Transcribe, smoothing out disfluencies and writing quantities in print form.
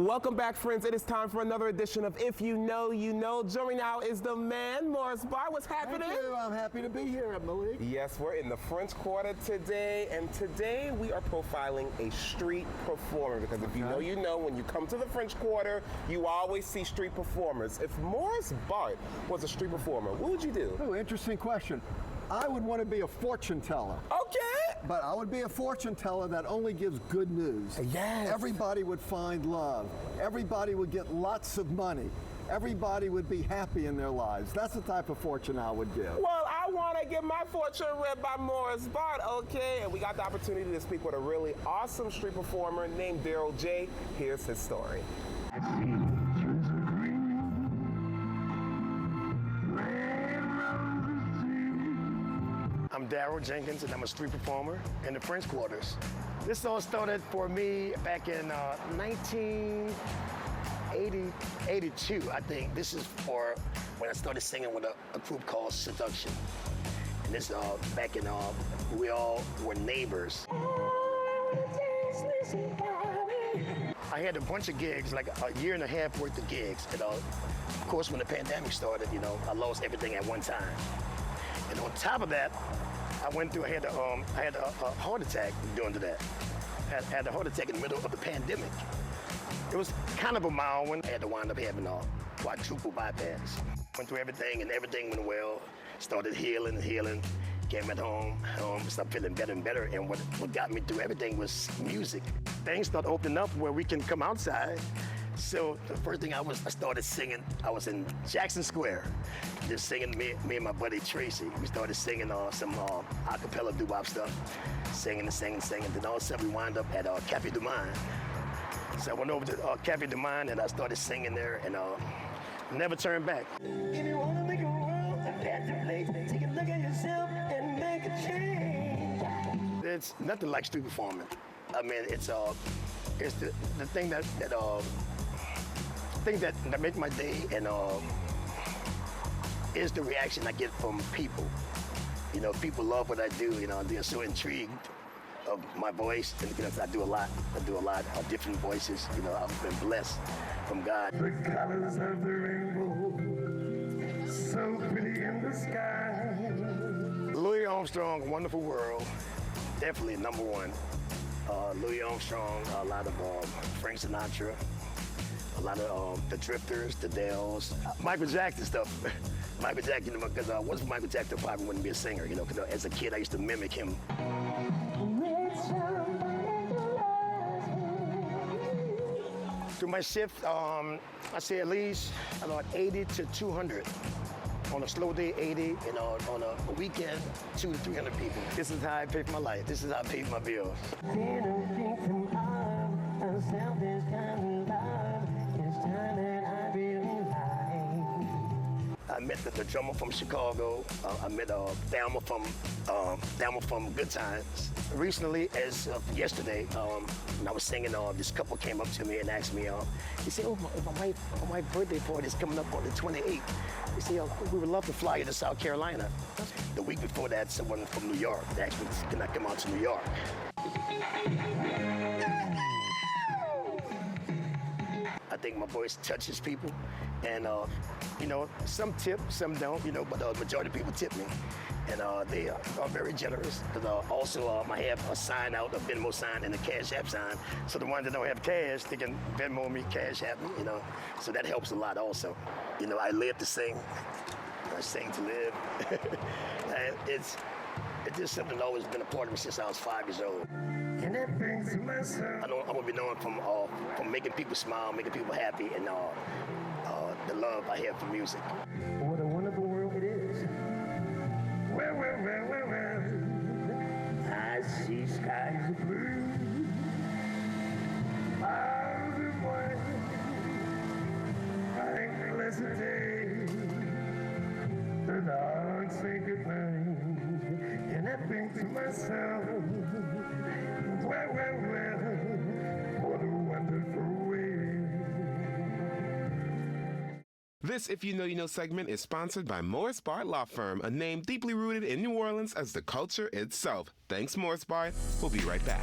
Welcome back, friends. It is time for another edition of If You Know, You Know. Joining now is the man, Morris Barr. What's happening? Thank you. I'm happy to be here, Malik. Yes, we're in the French Quarter today, and today we are profiling a street performer because if you know, you know, when you come to the French Quarter, you always see street performers. If Morris Barr was a street performer, what would you do? Oh, interesting question. I would want to be a fortune teller. Okay. But I would be a fortune teller that only gives good news. Yes. Everybody would find love. Everybody would get lots of money. Everybody would be happy in their lives. That's the type of fortune I would give. Well, I want to get my fortune read by Morris Barr, okay? And we got the opportunity to speak with a really awesome street performer named Daryl J. Here's his story. I'm Daryl Jenkins, and I'm a street performer in the French Quarters. This all started for me back in 1982, I think. This is for when I started singing with a group called Seduction. And this back in, we all were neighbors. I had a bunch of gigs, like a year and a half worth of gigs. And of course, when the pandemic started, you know, I lost everything at one time. And on top of that, I had a heart attack doing that. I had a heart attack in the middle of the pandemic. It was kind of a mild one. I had to wind up having a quadruple bypass. Went through everything and everything went well. Started healing. Came at home, started feeling better and better. And what got me through everything was music. Things started opening up where we can come outside. So the first thing I started singing, I was in Jackson Square, just singing, me and my buddy Tracy. We started singing some a cappella doo-wop stuff, singing. Then all of a sudden we wound up at Cafe du Monde. So I went over to Cafe du Monde and I started singing there and never turned back. If you want to make a world a better place, take a look at yourself and make a change. It's nothing like street performing. I mean, it's the thing that make my day and is the reaction I get from people. You know, people love what I do. You know, they're so intrigued of my voice, and because I do a lot of different voices. You know, I've been blessed from God. The colors of the rainbow, so pretty in the sky. Louis Armstrong, Wonderful World, definitely number one. Louis Armstrong, a lot of Frank Sinatra. A lot of the Drifters, the Dells, Michael Jackson stuff. Michael Jackson, because wasn't for Michael Jackson, I probably wouldn't be a singer, you know, because as a kid I used to mimic him. Through my shift, I say at least about 80 to 200. On a slow day, 80, and on a weekend, 200 to 300 people. This is how I pay for my life. This is how I pay for my bills. I met the drummer from Chicago. I met Thelma from Good Times. Recently, as of yesterday, when I was singing, this couple came up to me and asked me, he said, my wife's birthday party is coming up on the 28th. He said, we would love to fly you to South Carolina. The week before that, someone from New York asked me, can I come out to New York? I think my voice touches people, and you know, some tip, some don't, you know, but the majority of people tip me, and they are very generous. Because also I have a sign out, a Venmo sign and a Cash App sign, so the ones that don't have cash, they can Venmo me, Cash App me, you know, so that helps a lot also. You know, I live to sing, I sing to live, and it's just something that's always been a part of me since I was 5 years old. And that brings myself. I'm gonna be known from making people smile, making people happy, and the love I have for music. What a wonderful world it is. Well, I see skies of blue, clouds of white, like a blessed day, the dogs say goodnight, and I think to myself, well, what a wonderful way. This If You Know, You Know segment is sponsored by Morris Barr Law Firm, a name deeply rooted in New Orleans as the culture itself. Thanks, Morris Barr. We'll be right back.